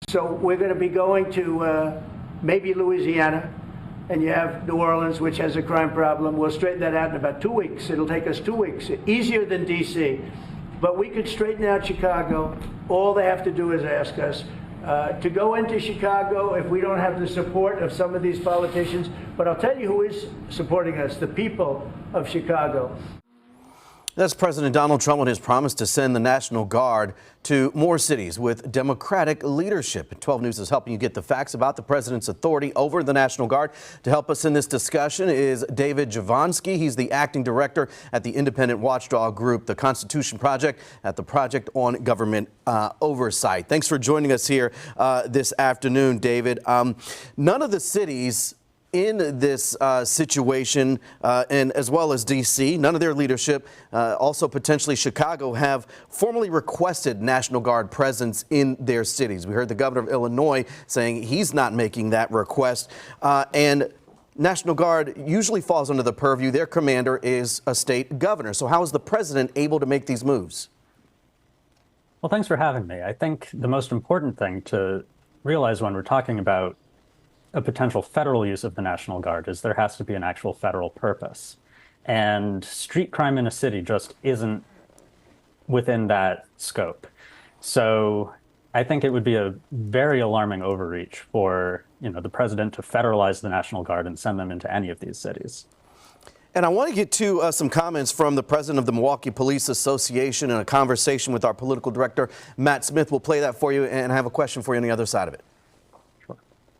So we're going to be going to maybe Louisiana, and you have New Orleans, which has a crime problem. We'll straighten that out in about 2 weeks. It'll take us 2 weeks, easier than D.C. But we could straighten out Chicago. All they have to do is ask us to go into Chicago if we don't have the support of some of these politicians. But I'll tell you who is supporting us, the people of Chicago. That's President Donald Trump on his promise to send the National Guard to more cities with Democratic leadership. 12 News is helping you get the facts about the president's authority over the National Guard. To help us in this discussion is David Jablonski. He's the acting director at the independent watchdog group, the Constitution Project, at the Project on Government Oversight. Thanks for joining us here this afternoon, David. None of the cities in this situation, and as well as D.C., none of their leadership, also potentially Chicago, have formally requested National Guard presence in their cities. We heard the governor of Illinois saying he's not making that request. And National Guard usually falls under the purview. Their commander is a state governor. So how is the president able to make these moves? Well, thanks for having me. I think the most important thing to realize when we're talking about a potential federal use of the National Guard is there has to be an actual federal purpose. And street crime in a city just isn't within that scope. So I think it would be a very alarming overreach for, the president to federalize the National Guard and send them into any of these cities. And I want to get to some comments from the president of the Milwaukee Police Association in a conversation with our political director, Matt Smith. We'll play that for you, and I have a question for you on the other side of it.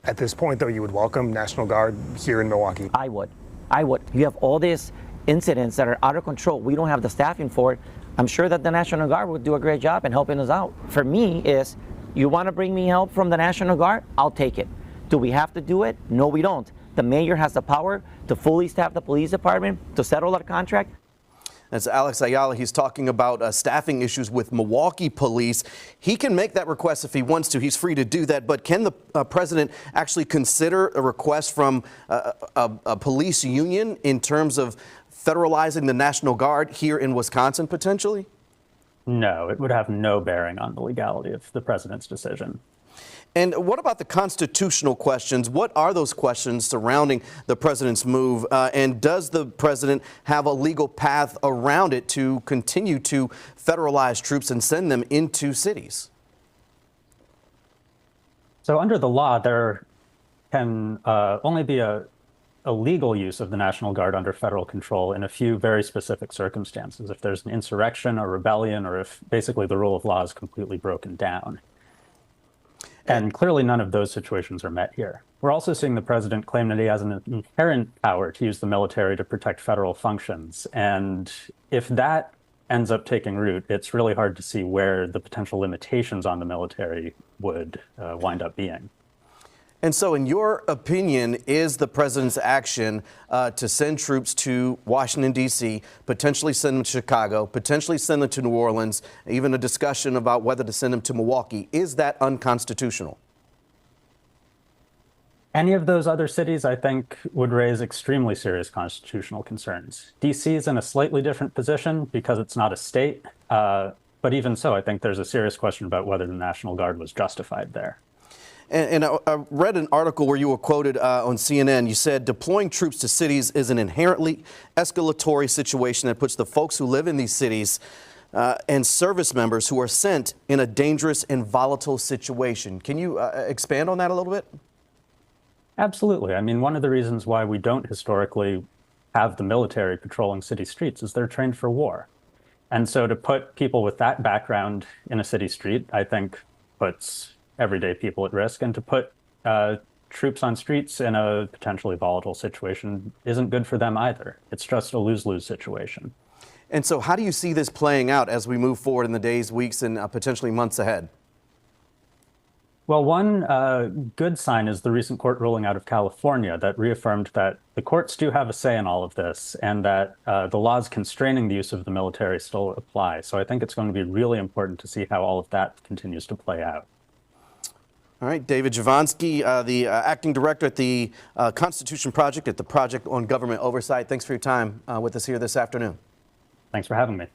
At this point, though, you would welcome National Guard here in Milwaukee? I would. You have all these incidents that are out of control. We don't have the staffing for it. I'm sure that the National Guard would do a great job in helping us out. For me, is you want to bring me help from the National Guard? I'll take it. Do we have to do it? No, we don't. The mayor has the power to fully staff the police department, to settle that contract. That's Alex Ayala. He's talking about staffing issues with Milwaukee police. He can make that request if he wants to. He's free to do that. But can the president actually consider a request from a police union in terms of federalizing the National Guard here in Wisconsin potentially? No, it would have no bearing on the legality of the president's decision. And what about the constitutional questions? What are those questions surrounding the president's move? And does the president have a legal path around it to continue to federalize troops and send them into cities? So under the law, there can only be a legal use of the National Guard under federal control in a few very specific circumstances. If there's an insurrection or rebellion, or if basically the rule of law is completely broken down. And clearly none of those situations are met here. We're also seeing the president claim that he has an inherent power to use the military to protect federal functions. And if that ends up taking root, it's really hard to see where the potential limitations on the military would wind up being. And so in your opinion, is the president's action to send troops to Washington, D.C., potentially send them to Chicago, potentially send them to New Orleans, even a discussion about whether to send them to Milwaukee, is that unconstitutional? Any of those other cities, I think, would raise extremely serious constitutional concerns. D.C. is in a slightly different position because it's not a state. But even so, I think there's a serious question about whether the National Guard was justified there. And I read an article where you were quoted on CNN. You said deploying troops to cities is an inherently escalatory situation that puts the folks who live in these cities and service members who are sent in a dangerous and volatile situation. Can you expand on that a little bit? Absolutely. I mean, one of the reasons why we don't historically have the military patrolling city streets is they're trained for war. And so to put people with that background in a city street, I think puts everyday people at risk, and to put troops on streets in a potentially volatile situation isn't good for them either. It's just a lose-lose situation. And so how do you see this playing out as we move forward in the days, weeks, and potentially months ahead? Well, one good sign is the recent court ruling out of California that reaffirmed that the courts do have a say in all of this, and that the laws constraining the use of the military still apply. So I think it's going to be really important to see how all of that continues to play out. All right, David Jablonski, the acting director at the Constitution Project at the Project on Government Oversight. Thanks for your time with us here this afternoon. Thanks for having me.